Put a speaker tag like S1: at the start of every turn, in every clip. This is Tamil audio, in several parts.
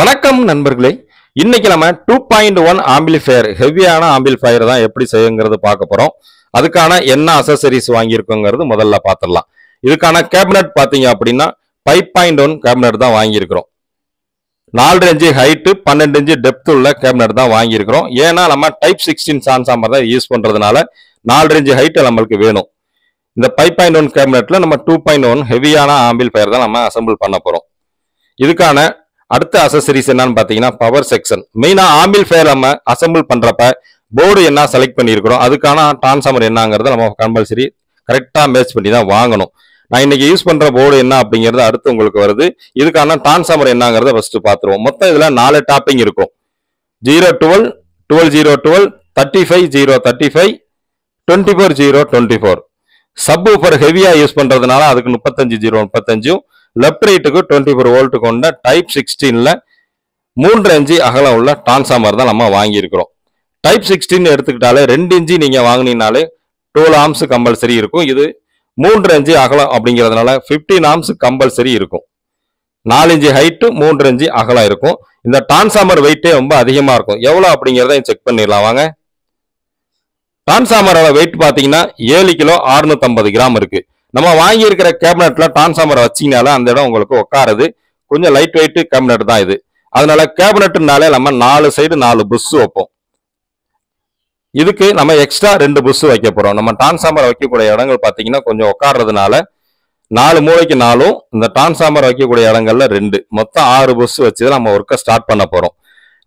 S1: வணக்கம் நண்பர்களே. இன்னைக்கு நம்ம 2.1 ஆம்பிளிஃபையர் ஹெவியான ஆம்பிளிஃபையர் தான் எப்படி செய்யுங்கிறது பார்க்க போறோம். அதுக்கான என்ன அசசரிஸ் வாங்கியிருக்கோங்கிறது முதல்ல பார்த்துடலாம். இதுக்கான கேபினட் பார்த்தீங்க அப்படின்னா 5.1 கேபினட் தான் வாங்கியிருக்கிறோம். 4 இன்ச்சு ஹைட்டு 12 இன்ச்சு டெப்த் உள்ள கேபினட் தான் வாங்கியிருக்கிறோம். ஏன்னா நம்ம டைப் 16 டிரான்ஸ்ஃபார்மர் தான் யூஸ் பண்றதுனால 4 இன்ச்சு ஹைட்டு நம்மளுக்கு வேணும். இந்த 5.1 கேபினட்ல நம்ம 2.1 ஹெவியான ஆம்பிளிஃபையர் தான் நம்ம அசம்பிள் பண்ண போறோம். இதுக்கான அடுத்த அசசரிஸ் என்னன்னு பாத்தீங்கன்னா பவர் செக்ஷன். மெயினா ஆம்பிளிஃபையர் நம்ம அசம்பிள் பண்றப்ப போர்டு என்ன செலக்ட் பண்ணியிருக்கிறோம், அதுக்கான டிரான்ஸ்ஃபார்மர் என்னங்கிறத நம்ம கம்பல்சரி கரெக்டா மேட்ச் பண்ணி தான் வாங்கணும். நான் இன்னைக்கு யூஸ் பண்ற போர்டு என்ன அப்படிங்கிறது அடுத்து உங்களுக்கு வருது. இதுக்கான டிரான்ஸ்ஃபார்மர் என்னங்கிறத ஃபர்ஸ்ட் பார்த்துருவோம். மொத்தம் இதுல 4 டாப்பிங் இருக்கும். 012, 12012, 35035, 24024. சப் ஊஃபர் ஹெவியா யூஸ் பண்றதுனால அதுக்கு 35035, லெஃப்ட் ரைட்டுக்கு 24 வோல்ட் கொண்ட டைப் 16ல 3 இன்ச்சு அகலம் உள்ள டிரான்ஸ்ஃபார்மர் தான் நம்ம வாங்கியிருக்கிறோம். டைப் 16 எடுத்துக்கிட்டாலே 2 இன்ச்சு நீங்க வாங்கினீங்கனாலே 12 ஆம்ஸ் கம்பல்சரி இருக்கும். இது 3 இன்ச்சு அகலம் அப்படிங்கிறதுனால 15 ஆம்ஸ் கம்பல்சரி இருக்கும். 4 இன்ச்சு ஹைட்டு 3 இன்ச்சு அகலம் இருக்கும். இந்த டிரான்ஸ்ஃபார்மர் வெயிட்டே ரொம்ப அதிகமா இருக்கும். எவ்வளவு அப்படிங்கிறத செக் பண்ணிடலாம் வாங்க. டிரான்ஸ்ஃபார்மரோட வெயிட் பார்த்தீங்கன்னா 7 கிலோ 650 கிராம் இருக்கு. நம்ம வாங்கியிருக்கிற கேபினட்ல டிரான்ஸ்ஃபார்மர் வச்சிங்கனால அந்த இடம் உங்களுக்கு உட்காருது. கொஞ்சம் லைட் வெயிட் கேபினட் தான் இது. அதனால கேபினட்னாலே நம்ம 4 சைடு 4 புஷ் வைப்போம். இதுக்கு நம்ம எக்ஸ்ட்ரா 2 புஷ் வைக்க போறோம். நம்ம டிரான்ஸ்ஃபார்மர் வைக்கக்கூடிய இடங்கள் பார்த்தீங்கன்னா கொஞ்சம் உட்கார்றதுனால 4 மூளைக்கு 4ம் இந்த டிரான்ஸ்ஃபார்மர் வைக்கக்கூடிய இடங்கள்ல 2 மொத்தம் 6 புஷ் வச்சு நம்ம ஒர்க்கை ஸ்டார்ட் பண்ண போறோம்.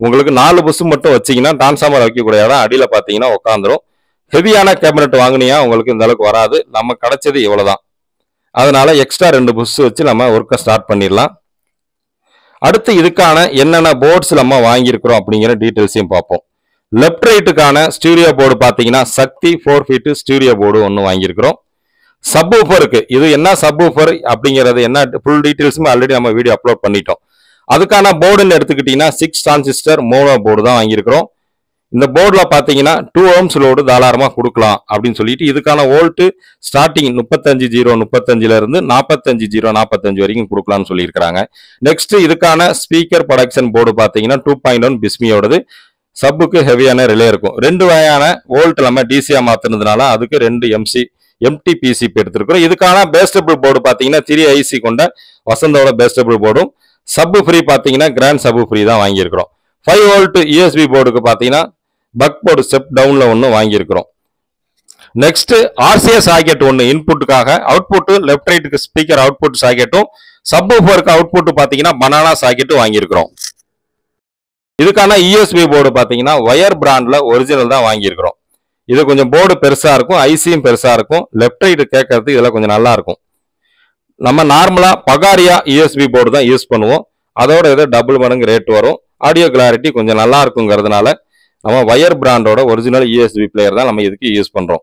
S1: உங்களுக்கு 4 புஷ் மட்டும் வச்சீங்கன்னா டிரான்ஸ்ஃபார்மர் வைக்கக்கூடிய இடம் அடியில் பார்த்தீங்கன்னா உட்காந்துரும். ஹெவியான கேபினட் வாங்கினியா உங்களுக்கு இந்த அளவுக்கு வராது. நம்ம கிடைச்சது இவ்வளவுதான். அதனால எக்ஸ்ட்ரா 2 புஷ் வச்சு நம்ம ஒர்க்கை ஸ்டார்ட் பண்ணிடலாம். அடுத்து இதுக்கான என்னென்ன போர்ட்ஸ் நம்ம வாங்கியிருக்கிறோம் அப்படிங்கிற டீட்டெயில்ஸையும் பார்ப்போம். லெஃப்ட் ரைட்டுக்கான ஸ்டீரியோ போர்டு பார்த்தீங்கன்னா சக்தி 4 ஃபீட் ஸ்டீரியோ போர்டு ஒன்று வாங்கியிருக்கிறோம். சப் ஊஃபருக்கு இது என்ன சப் ஊஃபர் அப்படிங்கிறது என்ன ஃபுல் டீட்டெயில்ஸுமே ஆல்ரெடி நம்ம வீடியோ அப்லோட் பண்ணிட்டோம். அதுக்கான போர்டுன்னு எடுத்துக்கிட்டீங்கன்னா 6 டிரான்சிஸ்டர் மோனோ போர்டு தான் வாங்கியிருக்கிறோம். இந்த போர்டில் பார்த்தீங்கன்னா 2 ohms லோடு தாராளமாக கொடுக்கலாம் அப்படின்னு சொல்லிட்டு இதுக்கான வோல்ட்டு ஸ்டார்டிங் 35.035 இருந்து 45.045 வரைக்கும் கொடுக்கலாம்னு சொல்லியிருக்கிறாங்க. நெக்ஸ்ட் இதுக்கான ஸ்பீக்கர் ப்ரொடக்ஷன் போர்டு பார்த்தீங்கன்னா 2.1 பிஸ்மியோடது. சப்புக்கு ஹெவியான ரிலே இருக்கும். 2 வகையான வோல்ட் நம்ம டிசியா மாத்தினதுனால அதுக்கு 2 எம்டிபிசிபி எடுத்திருக்கிறோம். இதுக்கான பேஸ்டபிள் போர்டு பார்த்தீங்கன்னா 3 ஐசி கொண்ட வசந்தோட பேஸ்டபிள் போர்டும். சப்பு ஃப்ரீ பார்த்தீங்கன்னா கிராண்ட் சப்பு ஃப்ரீ தான் வாங்கியிருக்கிறோம். 5 வோல்ட் யூஎஸ்பி போர்டுக்கு பார்த்தீங்கன்னா பக் போர்டு ஸ்டெப் டவுன்ல ஒன்று வாங்கியிருக்கிறோம். நெக்ஸ்ட் ஆர்சிஎஸ் சாக்கெட் ஒன்று இன்புட்டுக்காக, அவுட்புட் லெஃப்ட் ரைட்டுக்கு ஸ்பீக்கர் அவுட்புட் சாக்கெட்டும், சப் ஊஃபருக்கு அவுட்புட் பார்த்தீங்கன்னா பனானா சாக்கெட்டும் வாங்கியிருக்கிறோம். இதுக்கான யூஎஸ்பி போர்டு பார்த்தீங்கன்னா வயர் பிராண்ட்ல ஒரிஜினல் தான் வாங்கியிருக்கிறோம். இது கொஞ்சம் போர்டு பெருசா இருக்கும், ஐசியும் பெருசா இருக்கும். லெஃப்ட் ரைட்டு கேட்கறது இதெல்லாம் கொஞ்சம் நல்லா இருக்கும். நம்ம நார்மலா பகாரியா யூஎஸ்பி போர்டு தான் யூஸ் பண்ணுவோம். அதோட இது டபுள் மடங்கு ரேட் வரும். ஆடியோ கிளாரிட்டி கொஞ்சம் நல்லா இருக்குங்கிறதுனால நம்ம வயர் பிராண்டோட ஒரிஜினல் யூஎஸ்பி பிளேயர் தான் நம்ம இதுக்கு யூஸ் பண்றோம்.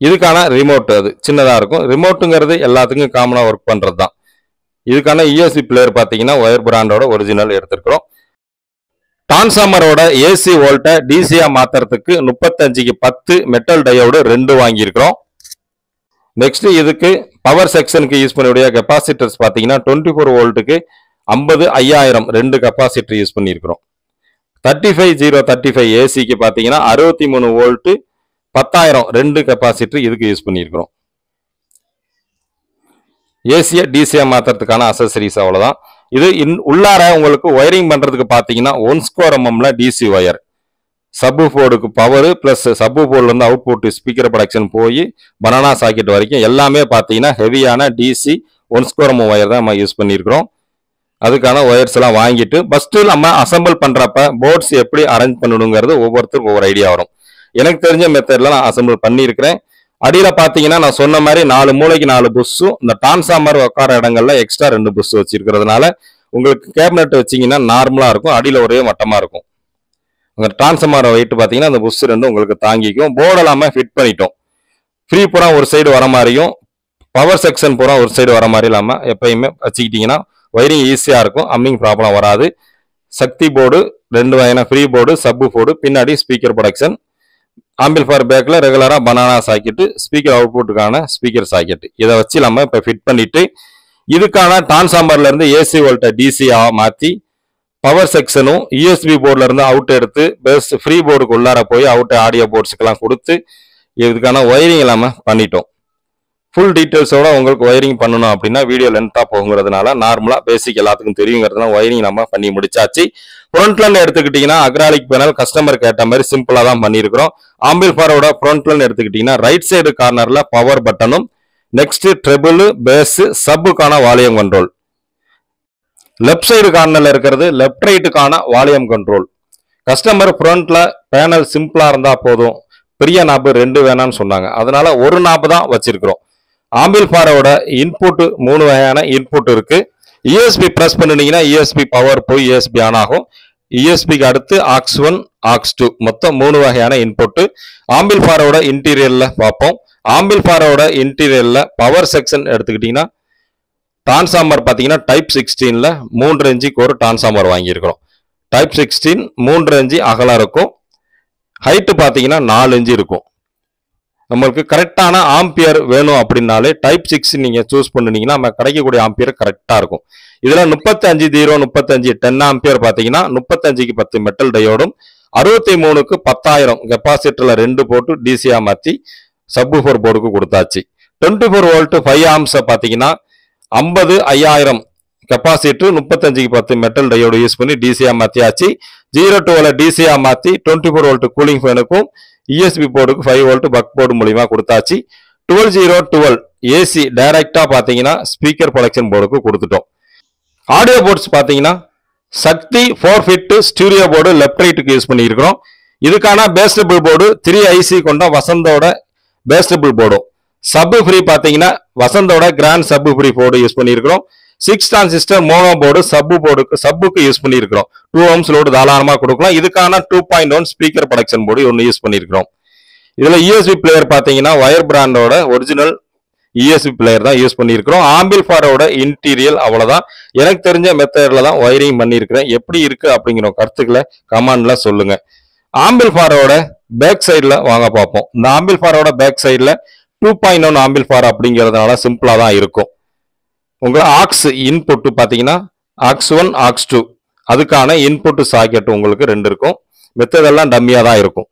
S1: இதுக்கான ரிமோட் அது சின்னதா இருக்கும். ரிமோட்டுங்கிறது எல்லாத்துக்கும் காமனா ஒர்க் பண்றது தான். இதுக்கான யூஎஸ்பி பிளேயர் பார்த்தீங்கன்னா வயர் பிராண்டோட ஒரிஜினல் எடுத்திருக்கிறோம். டிரான்ஸ்ஃபார்மரோட ஏசி வோல்ட்டை டிசியா மாத்துறதுக்கு 35க்கு 10 மெட்டல் டயோடு 2 வாங்கியிருக்கிறோம். நெக்ஸ்ட் இதுக்கு பவர் செக்ஷனுக்கு யூஸ் பண்ணக்கூடிய கெப்பாசிட்டர்ஸ் பார்த்தீங்கன்னா 24 வோல்ட்டுக்கு 50,000 2 கெப்பாசிட்டர் யூஸ் பண்ணியிருக்கிறோம். 35035 ஏசிக்கு பார்த்தீங்கன்னா 63 வோல்ட்டு 10,000 2 கெப்பாசிட்டர் இதுக்கு யூஸ் பண்ணியிருக்கிறோம். ஏசியை டிசியா மாத்துறதுக்கான அசசரிஸ் அவ்வளோதான். இது உள்ளார உங்களுக்கு ஒயரிங் பண்றதுக்கு பார்த்தீங்கன்னா 1 ஸ்கொயர் mm டிசி ஒயர், சப்பு போர்டுக்கு பவர் பிளஸ் சப்பு போர்டுல இருந்து அவுட்புட் ஸ்பீக்கர் ப்ரொடக்ஷன் போய் பனானா சாக்கெட் வரைக்கும் எல்லாமே பார்த்தீங்கன்னா ஹெவியான டிசி 1 ஸ்கொயர் mm ஒயர் தான் நம்ம யூஸ் பண்ணியிருக்கிறோம். அதுக்கான ஒயர்ஸ் எல்லாம் வாங்கிட்டு ஃபர்ஸ்ட் நம்ம அசம்பிள் பண்றப்ப போர்ட்ஸ் எப்படி அரேஞ்ச் பண்ணணுங்கிறது ஒவ்வொருத்தருக்கும் ஒவ்வொரு ஐடியா வரும். எனக்கு தெரிஞ்ச மெத்தட்ல நான் அசம்பிள் பண்ணியிருக்கிறேன். அடியில பாத்தீங்கன்னா நான் சொன்ன மாதிரி 4 மூளைக்கு 4 புஷ்ஷும், இந்த டிரான்ஸ்ஃபார்மர் உட்கார இடங்கள்ல எக்ஸ்ட்ரா 2 புஷ் வச்சிருக்கிறதுனால உங்களுக்கு கேபினட் வச்சீங்கன்னா நார்மலா இருக்கும். அடியில ஒரே மட்டமா இருக்கும். உங்க டிரான்ஸ்ஃபார்மர் வெயிட் பாத்தீங்கன்னா அந்த புஷ் 2 உங்களுக்கு தாங்கிக்கும். போர்டு எல்லாமே ஃபிட் பண்ணிட்டோம். ஃப்ரீ பூரா ஒரு சைடு வர மாதிரியும் பவர் செக்ஷன் பூரா ஒரு சைடு வர மாதிரி இல்லாம எப்பயுமே வச்சுக்கிட்டீங்கன்னா ஒயரிங் ஈஸியா இருக்கும். அம்மிங் ப்ராப்ளம் வராது. சக்தி போர்டு 2 வகையான ஃப்ரீ போர்டு, சப்பு போர்டு, பின்னாடி ஸ்பீக்கர் ப்ரொடக்ஷன், ஆம்பிளிஃபையர் பேக்ல ரெகுலரா பனானா சாக்கெட்டு, ஸ்பீக்கர் அவுட்புட்டுக்கான ஸ்பீக்கர் சாக்கெட். இதை வச்சு நம்ம இப்போ ஃபிட் பண்ணிட்டு இதுக்கான டிரான்ஸ்ஃபார்மர்ல இருந்து ஏசி வோல்ட்டை டிசியா மாத்தி பவர் செக்ஷனும் யூஎஸ்பி போர்ட்ல இருந்து அவுட் எடுத்து பெஸ்ட் ஃப்ரீ போர்டுக்கு உள்ளார போய் அவுட் ஆடியோ போர்ட்ஸ்க்கெல்லாம் கொடுத்து இதுக்கான ஒயரிங் இல்லாமல் பண்ணிட்டோம். ஃபுல் டீட்டெயில்ஸோட உங்களுக்கு ஒயரிங் பண்ணணும் அப்படின்னா வீடியோ லென்த்தாக போகுங்கிறதுனால நார்மலாக பேசிக் எல்லாத்துக்கும் தெரியுங்கிறதுனால ஒயரிங் நம்ம பண்ணி முடிச்சாச்சு. ஃப்ரண்ட்லன்னு எடுத்துக்கிட்டிங்கன்னா அக்ராலிக் பேனல் கஸ்டமர் கேட்ட மாதிரி சிம்பிளாக தான் பண்ணியிருக்கிறோம். ஆம்பிள்ஃபயரோட ஃப்ரண்ட்லன்னு எடுத்துக்கிட்டிங்கன்னா ரைட் சைடு கார்னரில் பவர் பட்டனும் நெக்ஸ்ட் ட்ரெபிள் பேஸ் சப்புக்கான வால்யூம் கண்ட்ரோல், லெஃப்ட் சைடு கார்னரில் இருக்கிறது லெஃப்ட் ரைட்டுக்கான வால்யூம் கண்ட்ரோல். கஸ்டமர் ஃப்ரண்ட்ல பேனல் சிம்பிளா இருந்தா போதும், பெரிய நாப்பு 2 வேணாம்னு சொன்னாங்க, அதனால ஒரு நாப்பு தான் வச்சிருக்கிறோம். ஆம்பிள்ஃபயரோட இன்புட் 3 வகையான இன்புட் இருக்கு. யூஎஸ்பி பிரஸ் பண்ணினீங்கன்னா யூஎஸ்பி பவர் போய் யூஎஸ்பி ஆன் ஆகும். யூஎஸ்பிக்கு அடுத்து AUX1 AUX2 மொத்தம் 3 வகையான இன்புட். ஆம்பிள்ஃபயரோட இன்டீரியர்ல பார்ப்போம். ஆம்பிள்ஃபயரோட இன்டீரியர்ல பவர் செக்ஷன் எடுத்துக்கிட்டீங்கன்னா டிரான்ஸ்ஃபார்மர் பார்த்தீங்கன்னா டைப் 16ல 3 இன்ச்சுக்கு ஒரு டிரான்ஸ்ஃபார்மர் வாங்கியிருக்கிறோம். டைப் 16 3 இன்ச்சு அகலம் இருக்கும். ஹைட்டு பார்த்தீங்கன்னா 4 இன்ச்சு இருக்கும். நம்மளுக்கு கரெக்டான ஆம்பியர் வேணும் அப்படின்னாலே டைப் 6 நீங்க சூஸ் பண்ணினீங்கன்னா நம்ம கிடைக்கக்கூடிய ஆம்பியர் கரெக்டா இருக்கும். இதுல 35 10 ஆம்பியர் பார்த்தீங்கன்னா 35க்கு 10 மெட்டல் டயோடும் 63க்கு 10,000 கெப்பாசிட்டர்ல 2 போட்டு டிசியா மாத்தி சப்வூஃபர் போர்டுக்கு கொடுத்தாச்சு. 24 வோல்ட் 5 ஆம்ஸ் பார்த்தீங்கன்னா 50,000 கெப்பாசிட்டர் 35க்கு 10 மெட்டல் டயோடு யூஸ் பண்ணி டிசியா மாத்தியாச்சு. 0 டிசியா மாத்தி 24 வோல்ட் கூலிங் ஃபேனுக்கும் யூஎஸ்பி போர்டுக்கு 5 வோல்ட் பக் போர்டு மூலியமா கொடுத்தாச்சு. 12 ஏசி டைரக்டா பாத்தீங்கன்னா ஸ்பீக்கர் ப்ரொடக்ஷன் போர்டுக்கு கொடுத்துட்டோம். ஆடியோ போர்ட்ஸ் பாத்தீங்கன்னா Sakthi 4 fit stereo board left ரைட்டுக்கு யூஸ் பண்ணியிருக்கிறோம். இதுக்கான பேஸ்டபிள் போர்டு 3 ஐசி கொண்ட வசந்தோட பேஸ்டபிள் போர்டும். சப் ஃப்ரீ பாத்தீங்கன்னா வசந்தோட grand sub free board use பண்ணியிருக்கிறோம். 6 டிரான்சிஸ்டர் மோனோ போர்டு சப்புக்கு யூஸ் பண்ணியிருக்கிறோம். 2 ohms லோடு தாராளமாக கொடுக்கலாம். இதுக்கான 2.1 ஸ்பீக்கர் ப்ரொடக்ஷன் போர்டு ஒன்று யூஸ் பண்ணியிருக்கிறோம். இதுல யூஎஸ்பி பிளேயர் பார்த்தீங்கன்னா வயர் பிராண்டோட ஒரிஜினல் யூஎஸ்பி பிளேயர் தான் யூஸ் பண்ணியிருக்கிறோம். ஆம்பிள்ஃபயரோட இன்டீரியல் அவ்வளவுதான். எனக்கு தெரிஞ்ச மெத்தட்ல தான் ஒயரிங் பண்ணியிருக்கிறேன். எப்படி இருக்கு அப்படிங்கிற கருத்துக்களை கமெண்ட்ல சொல்லுங்க. ஆம்பிள்ஃபயரோட பேக் சைடில் வாங்க பார்ப்போம். இந்த ஆம்பிள்ஃபயரோட பேக் சைடில் 2.1 ஆம்பிள்ஃபயர் அப்படிங்கிறதுனால சிம்பிளா தான் இருக்கும். உங்க ஆக்ஸ் இன்புட் பார்த்தீங்கன்னா AUX1 AUX2 அதுக்கான இன்புட் சாக்கெட் உங்களுக்கு 2 இருக்கும். மெத்தடெல்லாம் டம்மியா தான் இருக்கும்.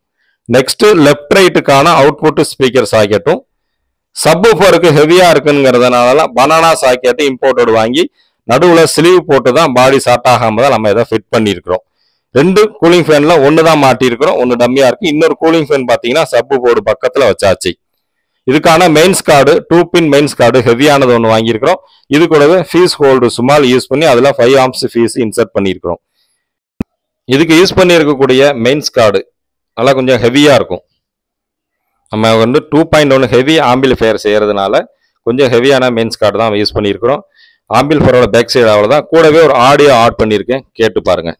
S1: நெக்ஸ்ட் லெஃப்ட் ரைட்டுக்கான அவுட்புட் ஸ்பீக்கர் சாக்கெட்டும் சப்வூஃபருக்கு ஹெவியா இருக்குங்கிறதுனால பனானா சாக்கெட் இம்போர்ட்டட் வாங்கி நடுவில் ஸ்லீவ் போட்டு தான் பாடி ஷார்ட் ஆகாம தான் நம்ம இதை ஃபிட் பண்ணியிருக்கிறோம். 2 கூலிங் ஃபேன்ல 1 தான் மாட்டியிருக்கிறோம், 1 டம்மியா இருக்கு. இன்னொரு கூலிங் ஃபேன் பார்த்தீங்கன்னா சப்பு போர்டு பக்கத்துல வச்சாச்சு. இதுக்கான மெயின்ஸ் கார்டு 2 பின் மெயின்ஸ் கார்டு ஹெவியானது ஒன்று வாங்கியிருக்கிறோம். இது கூடவே ஃபீஸ் ஹோல்டு சுமால் யூஸ் பண்ணி அதில் 5 ஆம்ஸ் ஃபீஸ் இன்சர்ட் பண்ணியிருக்கிறோம். இதுக்கு யூஸ் பண்ணியிருக்கக்கூடிய மெயின்ஸ் கார்டு நல்லா கொஞ்சம் ஹெவியா இருக்கும். நம்ம 2.1 ஹெவி ஆம்பிள்ஃபயர் செய்யறதுனால கொஞ்சம் ஹெவியான மெயின்ஸ் கார்டு தான் யூஸ் பண்ணியிருக்கிறோம். ஆம்பிள்ஃபயரோட பேக் சைடு அவ்வளோதான். கூடவே ஒரு ஆடியோ ஆட் பண்ணியிருக்கேன், கேட்டு பாருங்க.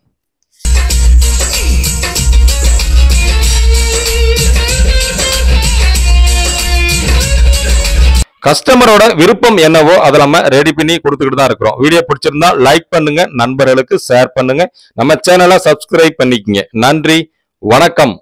S1: கஸ்டமரோட விருப்பம் என்னவோ அதை நம்ம ரெடி பண்ணி கொடுத்துக்கிட்டு தான் இருக்கிறோம். வீடியோ பிடிச்சிருந்தா லைக் பண்ணுங்க, நண்பர்களுக்கு ஷேர் பண்ணுங்க, நம்ம சேனலை சப்ஸ்கிரைப் பண்ணிக்கங்க. நன்றி, வணக்கம்.